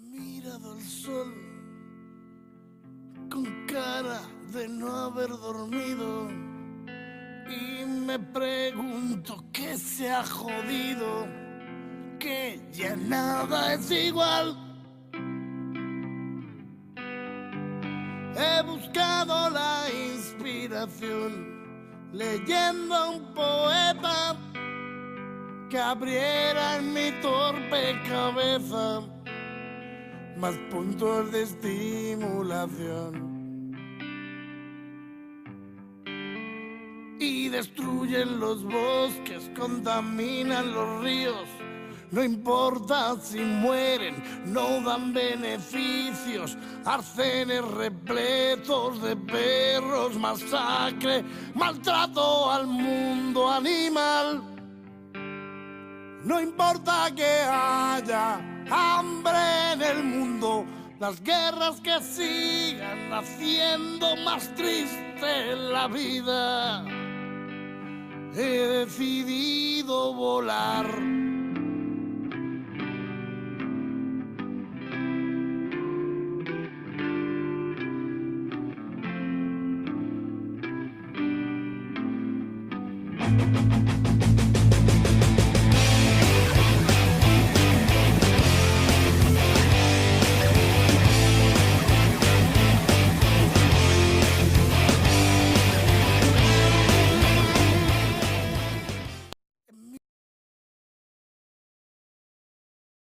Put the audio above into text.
Mirado al sol con cara de no haber dormido y me pregunto qué se ha jodido, que ya nada es igual. He buscado la inspiración leyendo un poeta que abriera en mi torpe cabeza más puntos de estimulación. Y destruyen los bosques, contaminan los ríos. No importa si mueren, no dan beneficios. Arcenes repletos de perros, masacre, maltrato al mundo animal. No importa que haya hambre en el mundo, las guerras que sigan haciendo más triste la vida. He decidido volar.